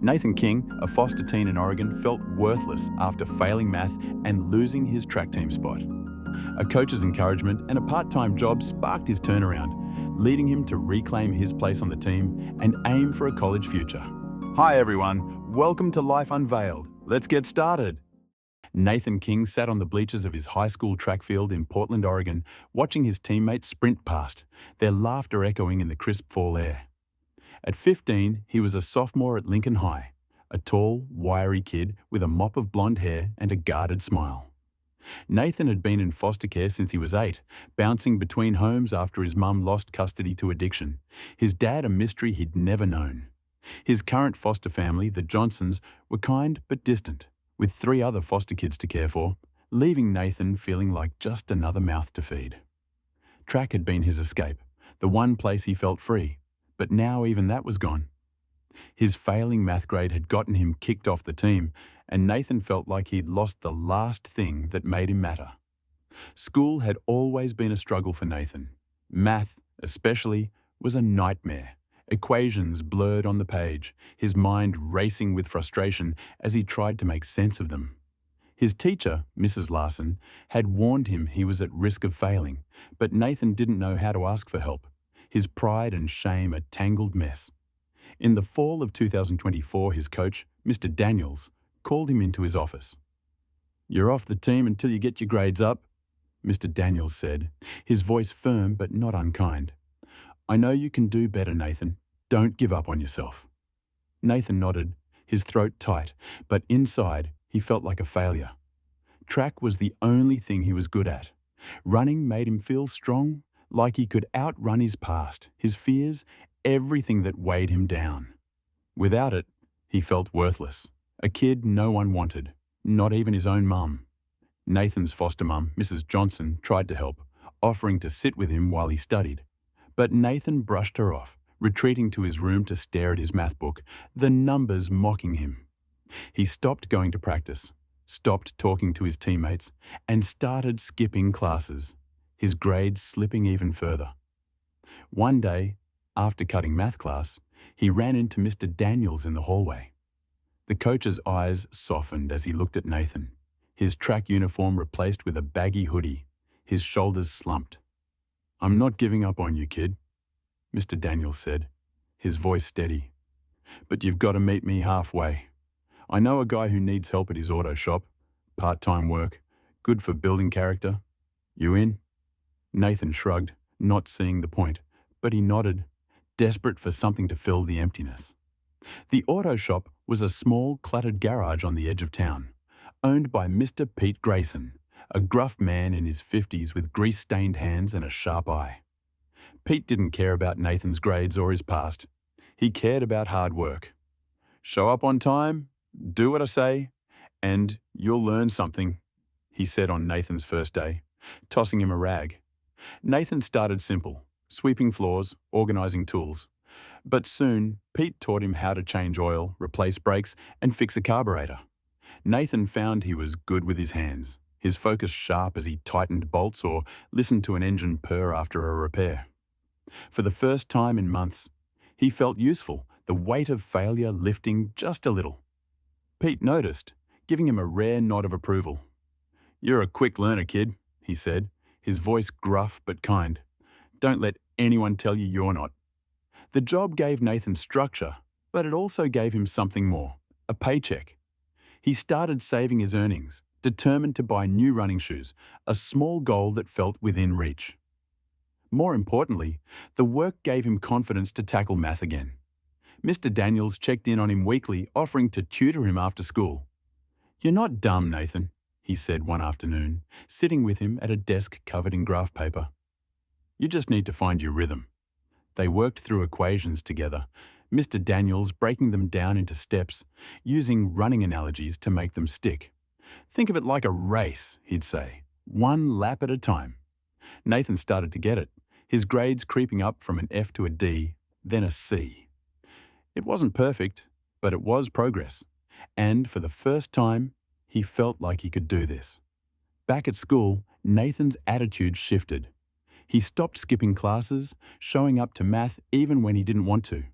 Nathan King, a foster teen in Oregon, felt worthless after failing math and losing his track team spot. A coach's encouragement and a part-time job sparked his turnaround, leading him to reclaim his place on the team and aim for a college future. Hi everyone, welcome to Life Unveiled. Let's get started. Nathan King sat on the bleachers of his high school track field in Portland, Oregon, watching his teammates sprint past, their laughter echoing in the crisp fall air. At 15, he was a sophomore at Lincoln High, a tall, wiry kid with a mop of blonde hair and a guarded smile. Nathan had been in foster care since he was 8, bouncing between homes after his mum lost custody to addiction, his dad a mystery he'd never known. His current foster family, the Johnsons, were kind but distant, with 3 other foster kids to care for, leaving Nathan feeling like just another mouth to feed. Track had been his escape, the one place he felt free. But now even that was gone. His failing math grade had gotten him kicked off the team, and Nathan felt like he'd lost the last thing that made him matter. School had always been a struggle for Nathan. Math, especially, was a nightmare. Equations blurred on the page, his mind racing with frustration as he tried to make sense of them. His teacher, Mrs. Larson, had warned him he was at risk of failing, but Nathan didn't know how to ask for help. His pride and shame a tangled mess. In the fall of 2024, his coach, Mr. Daniels, called him into his office. "You're off the team until you get your grades up," Mr. Daniels said, his voice firm but not unkind. "I know you can do better, Nathan. Don't give up on yourself." Nathan nodded, his throat tight, but inside he felt like a failure. Track was the only thing he was good at. Running made him feel strong, like he could outrun his past, his fears, everything that weighed him down. Without it, he felt worthless, a kid no one wanted, not even his own mum. Nathan's foster mum, Mrs. Johnson, tried to help, offering to sit with him while he studied. But Nathan brushed her off, retreating to his room to stare at his math book, the numbers mocking him. He stopped going to practice, stopped talking to his teammates, and started skipping classes, his grades slipping even further. One day, after cutting math class, he ran into Mr. Daniels in the hallway. The coach's eyes softened as he looked at Nathan, his track uniform replaced with a baggy hoodie, his shoulders slumped. "I'm not giving up on you, kid," Mr. Daniels said, his voice steady. "But you've got to meet me halfway. I know a guy who needs help at his auto shop, part-time work, good for building character. You in?" Nathan shrugged, not seeing the point, but he nodded, desperate for something to fill the emptiness. The auto shop was a small, cluttered garage on the edge of town, owned by Mr. Pete Grayson, a gruff man in his 50s with grease-stained hands and a sharp eye. Pete didn't care about Nathan's grades or his past. He cared about hard work. "Show up on time, do what I say, and you'll learn something," he said on Nathan's first day, tossing him a rag. Nathan started simple, sweeping floors, organizing tools. But soon, Pete taught him how to change oil, replace brakes, and fix a carburetor. Nathan found he was good with his hands, his focus sharp as he tightened bolts or listened to an engine purr after a repair. For the first time in months, he felt useful, the weight of failure lifting just a little. Pete noticed, giving him a rare nod of approval. "You're a quick learner, kid," he said, his voice gruff but kind. "Don't let anyone tell you you're not." The job gave Nathan structure, but it also gave him something more, a paycheck. He started saving his earnings, determined to buy new running shoes, a small goal that felt within reach. More importantly, the work gave him confidence to tackle math again. Mr. Daniels checked in on him weekly, offering to tutor him after school. "You're not dumb, Nathan," he said one afternoon, sitting with him at a desk covered in graph paper. "You just need to find your rhythm." They worked through equations together, Mr. Daniels breaking them down into steps, using running analogies to make them stick. "Think of it like a race," he'd say, "one lap at a time." Nathan started to get it, his grades creeping up from an F to a D, then a C. It wasn't perfect, but it was progress. And for the first time, he felt like he could do this. Back at school, Nathan's attitude shifted. He stopped skipping classes, showing up to math even when he didn't want to.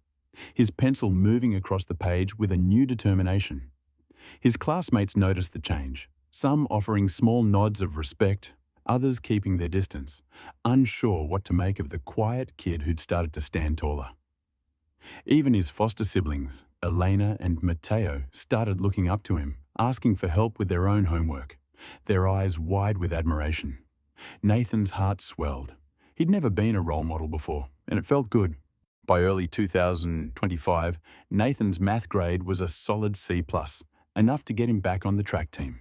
his pencil moving across the page with a new determination. His classmates noticed the change, some offering small nods of respect, others keeping their distance, unsure what to make of the quiet kid who'd started to stand taller. Even his foster siblings, Elena and Matteo, started looking up to him, asking for help with their own homework, their eyes wide with admiration. Nathan's heart swelled. He'd never been a role model before, and it felt good. By early 2025, Nathan's math grade was a solid C+, enough to get him back on the track team.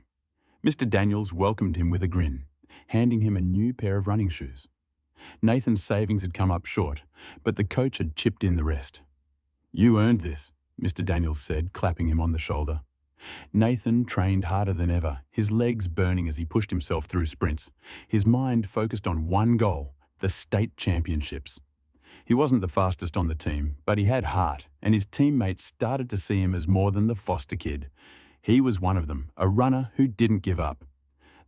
Mr. Daniels welcomed him with a grin, handing him a new pair of running shoes. Nathan's savings had come up short, but the coach had chipped in the rest. "You earned this," Mr. Daniels said, clapping him on the shoulder. Nathan trained harder than ever, his legs burning as he pushed himself through sprints, his mind focused on one goal, the state championships. He wasn't the fastest on the team, but he had heart, and his teammates started to see him as more than the foster kid. He was one of them, a runner who didn't give up.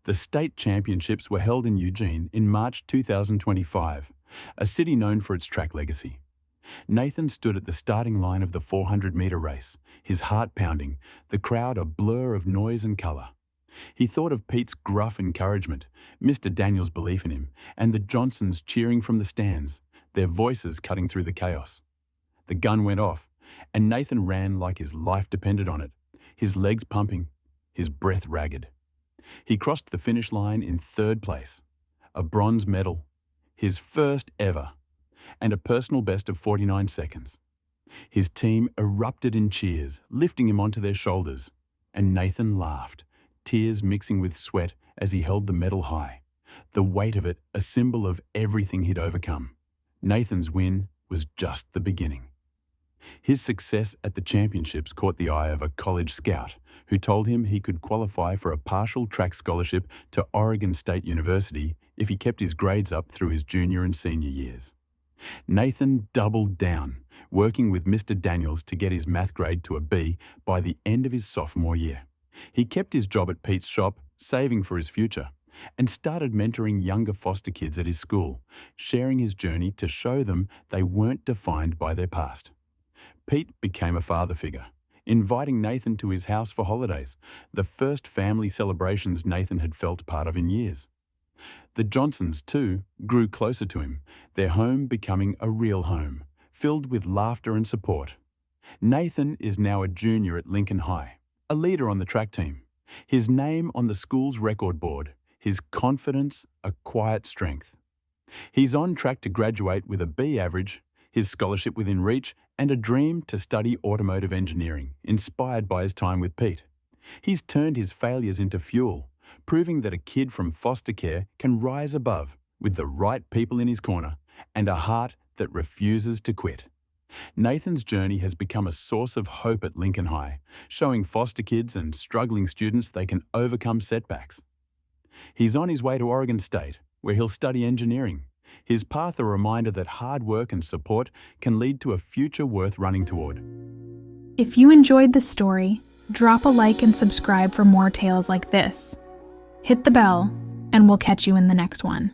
The state championships were held in Eugene in March 2025, a city known for its track legacy. Nathan stood at the starting line of the 400-meter race, his heart pounding, the crowd a blur of noise and colour. He thought of Pete's gruff encouragement, Mr. Daniels' belief in him, and the Johnsons cheering from the stands, their voices cutting through the chaos. The gun went off, and Nathan ran like his life depended on it, his legs pumping, his breath ragged. He crossed the finish line in third place, a bronze medal, his first ever, and a personal best of 49 seconds. His team erupted in cheers, lifting him onto their shoulders, and Nathan laughed, tears mixing with sweat as he held the medal high, the weight of it a symbol of everything he'd overcome. Nathan's win was just the beginning. His success at the championships caught the eye of a college scout who told him he could qualify for a partial track scholarship to Oregon State University if he kept his grades up through his junior and senior years. Nathan doubled down, working with Mr. Daniels to get his math grade to a B by the end of his sophomore year. He kept his job at Pete's shop, saving for his future, and started mentoring younger foster kids at his school, sharing his journey to show them they weren't defined by their past. Pete became a father figure, inviting Nathan to his house for holidays, the first family celebrations Nathan had felt part of in years. The Johnsons, too, grew closer to him, their home becoming a real home, filled with laughter and support. Nathan is now a junior at Lincoln High, a leader on the track team, his name on the school's record board, his confidence a quiet strength. He's on track to graduate with a B average, his scholarship within reach, and a dream to study automotive engineering, inspired by his time with Pete. He's turned his failures into fuel, proving that a kid from foster care can rise above with the right people in his corner and a heart that refuses to quit. Nathan's journey has become a source of hope at Lincoln High, showing foster kids and struggling students they can overcome setbacks. He's on his way to Oregon State, where he'll study engineering, his path a reminder that hard work and support can lead to a future worth running toward. If you enjoyed this story, drop a like and subscribe for more tales like this. Hit the bell, and we'll catch you in the next one.